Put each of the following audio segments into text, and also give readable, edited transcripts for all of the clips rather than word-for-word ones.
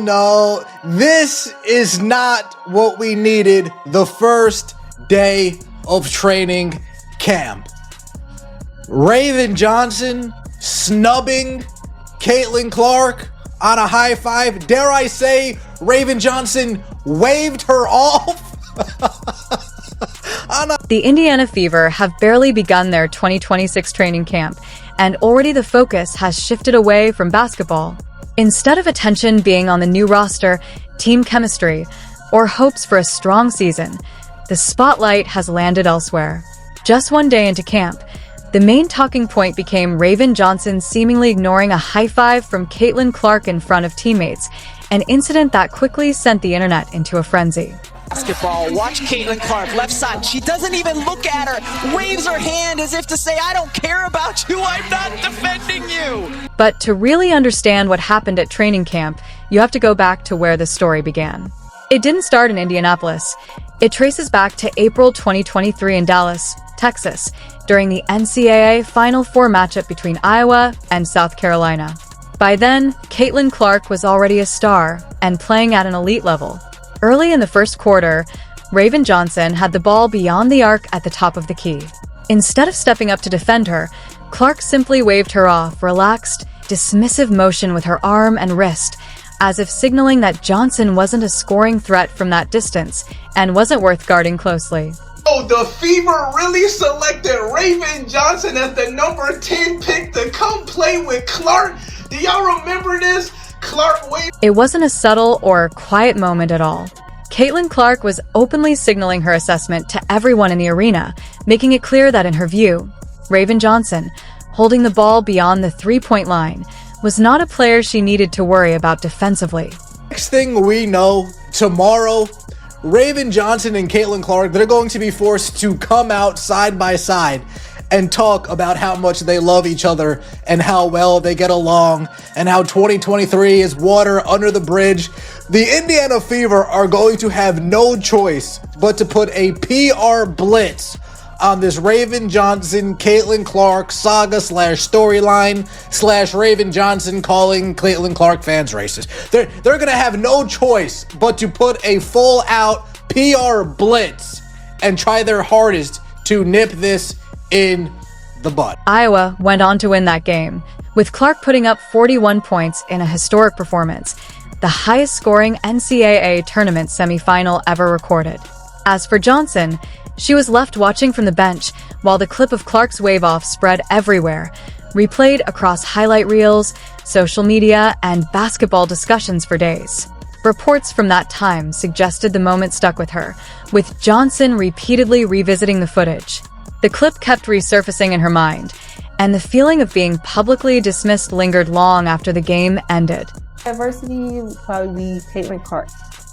No. This is not what we needed the first day of training camp. Raven Johnson snubbing Caitlin Clark on a high five. Dare I say, Raven Johnson waved her off? The Indiana Fever have barely begun their 2026 training camp, and already the focus has shifted away from basketball. Instead of attention being on the new roster, team chemistry, or hopes for a strong season, the spotlight has landed elsewhere. Just one day into camp, the main talking point became Raven Johnson seemingly ignoring a high five from Caitlin Clark in front of teammates, an incident that quickly sent the internet into a frenzy. Basketball, watch Caitlin Clark, left side. She doesn't even look at her, waves her hand as if to say, I don't care about you, I'm not defending you. But to really understand what happened at training camp, you have to go back to where the story began. It didn't start in Indianapolis. It traces back to April 2023 in Dallas, Texas, during the NCAA Final Four matchup between Iowa and South Carolina. By then, Caitlin Clark was already a star and playing at an elite level. Early in the first quarter, Raven Johnson had the ball beyond the arc at the top of the key. Instead of stepping up to defend her, Clark simply waved her off, relaxed, dismissive motion with her arm and wrist, as if signaling that Johnson wasn't a scoring threat from that distance and wasn't worth guarding closely. Oh, the Fever really selected Raven Johnson as the number 10 pick to come play with Clark. Do y'all remember this? Clark waved. It wasn't a subtle or quiet moment at all. Caitlin Clark was openly signaling her assessment to everyone in the arena, making it clear that in her view, Raven Johnson, holding the ball beyond the three-point line, was not a player she needed to worry about defensively. Next thing we know, tomorrow, Raven Johnson and Caitlin Clark, they're going to be forced to come out side by side and talk about how much they love each other and how well they get along and how 2023 is water under the bridge. The Indiana Fever are going to have no choice but to put a PR blitz on this Raven Johnson, Caitlin Clark saga / storyline / Raven Johnson calling Caitlin Clark fans racist. They're going to have no choice but to put a full out PR blitz and try their hardest to nip this in the bud. Iowa went on to win that game, with Clark putting up 41 points in a historic performance, the highest scoring NCAA tournament semifinal ever recorded. As for Johnson, she was left watching from the bench while the clip of Clark's wave-off spread everywhere, replayed across highlight reels, social media, and basketball discussions for days. Reports from that time suggested the moment stuck with her, with Johnson repeatedly revisiting the footage. The clip kept resurfacing in her mind, and the feeling of being publicly dismissed lingered long after the game ended. Adversity would probably be Caitlin Clark.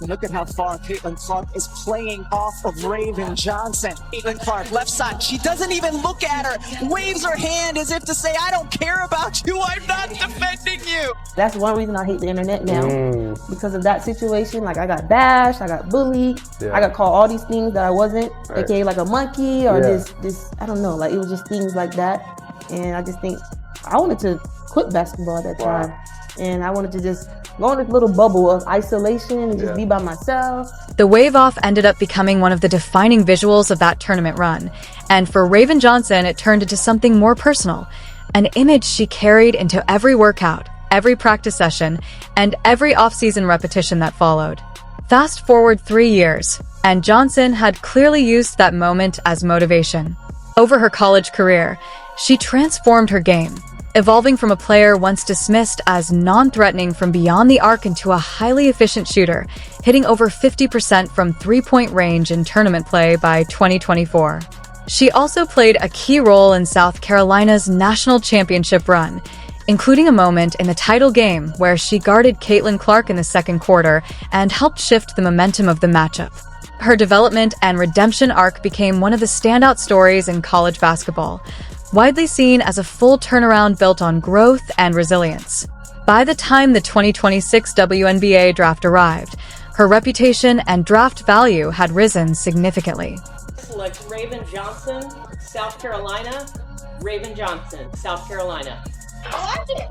Look at how far Caitlin Clark is playing off of Raven Johnson. Caitlin Clark, left side. She doesn't even look at her, waves her hand as if to say, I don't care about you, I'm not defending you. That's one reason I hate the internet now. Because of that situation, like I got bashed, I got bullied, I got called all these things that I wasn't, aka like a monkey or this, I don't know, like it was just things like that. And I just think I wanted to quit basketball at that time. And I wanted to just go in this little bubble of isolation and just be by myself. The wave-off ended up becoming one of the defining visuals of that tournament run. And for Raven Johnson, it turned into something more personal, an image she carried into every workout, every practice session, and every off-season repetition that followed. Fast forward 3 years, and Johnson had clearly used that moment as motivation. Over her college career, she transformed her game, evolving from a player once dismissed as non-threatening from beyond the arc into a highly efficient shooter, hitting over 50% from three-point range in tournament play by 2024. She also played a key role in South Carolina's national championship run, including a moment in the title game where she guarded Caitlin Clark in the second quarter and helped shift the momentum of the matchup. Her development and redemption arc became one of the standout stories in college basketball, widely seen as a full turnaround built on growth and resilience. By the time the 2026 WNBA draft arrived, her reputation and draft value had risen significantly. Select Raven Johnson, South Carolina. Raven Johnson, South Carolina. I like it.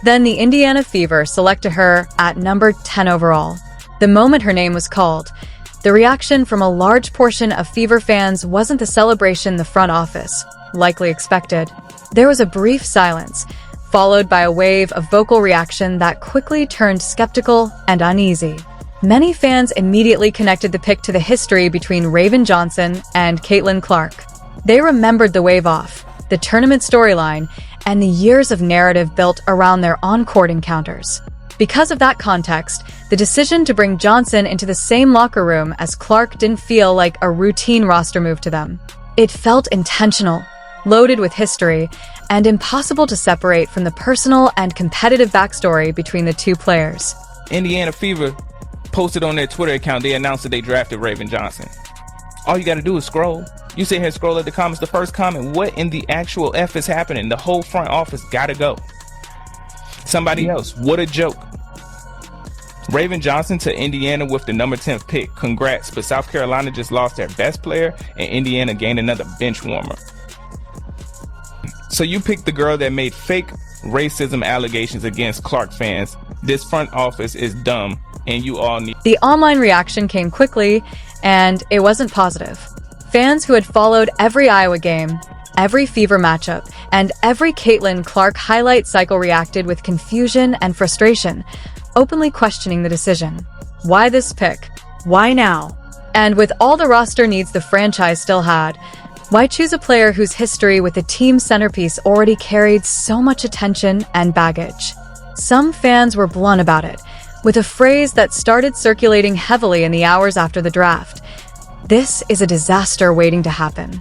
Then the Indiana Fever selected her at number 10 overall. The moment her name was called, the reaction from a large portion of Fever fans wasn't the celebration the front office likely expected. There was a brief silence, followed by a wave of vocal reaction that quickly turned skeptical and uneasy. Many fans immediately connected the pick to the history between Raven Johnson and Caitlin Clark. They remembered the wave-off, the tournament storyline, and the years of narrative built around their on-court encounters. Because of that context, the decision to bring Johnson into the same locker room as Clark didn't feel like a routine roster move to them. It felt intentional, loaded with history, and impossible to separate from the personal and competitive backstory between the two players. Indiana Fever posted on their Twitter account, they announced that they drafted Raven Johnson. All you got to do is scroll. You sit here and scroll at the comments. The first comment, what in the actual F is happening? The whole front office gotta go. Somebody else, what a joke. Raven Johnson to Indiana with the number 10th pick. Congrats, but South Carolina just lost their best player and Indiana gained another bench warmer. So you picked the girl that made fake racism allegations against Clark fans. This front office is dumb and you all need... The online reaction came quickly, and it wasn't positive. Fans who had followed every Iowa game, every Fever matchup, and every Caitlin Clark highlight cycle reacted with confusion and frustration, openly questioning the decision. Why this pick? Why now? And with all the roster needs the franchise still had, why choose a player whose history with the team centerpiece already carried so much attention and baggage? Some fans were blunt about it, with a phrase that started circulating heavily in the hours after the draft. This is a disaster waiting to happen.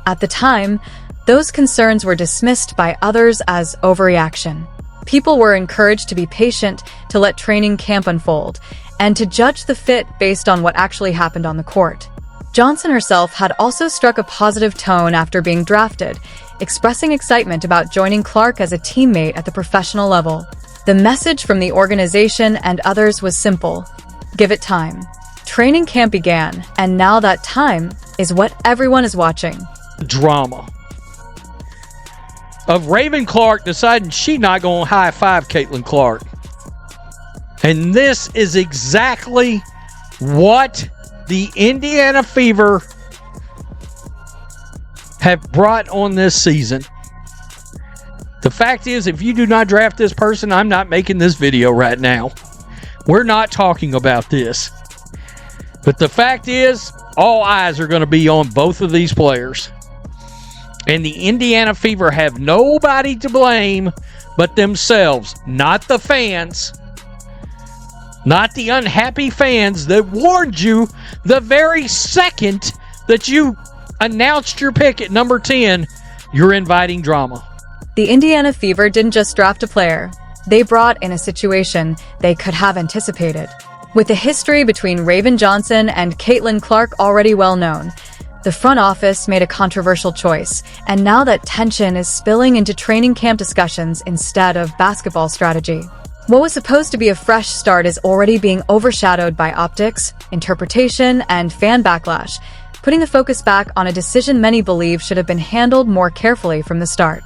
At the time, those concerns were dismissed by others as overreaction. People were encouraged to be patient, to let training camp unfold, and to judge the fit based on what actually happened on the court. Johnson herself had also struck a positive tone after being drafted, expressing excitement about joining Clark as a teammate at the professional level. The message from the organization and others was simple: give it time. Training camp began, and now that time is what everyone is watching. Drama of Raven Clark deciding she's not going to high-five Caitlin Clark. And this is exactly what the Indiana Fever have brought on this season. The fact is, if you do not draft this person, I'm not making this video right now. We're not talking about this. But the fact is, all eyes are going to be on both of these players. And the Indiana Fever have nobody to blame but themselves, not the fans, not the unhappy fans that warned you the very second that you announced your pick at number 10. You're inviting drama. The Indiana Fever didn't just draft a player. They brought in a situation they could have anticipated. With the history between Raven Johnson and Caitlin Clark already well known, the front office made a controversial choice, and now that tension is spilling into training camp discussions instead of basketball strategy. What was supposed to be a fresh start is already being overshadowed by optics, interpretation, and fan backlash, putting the focus back on a decision many believe should have been handled more carefully from the start.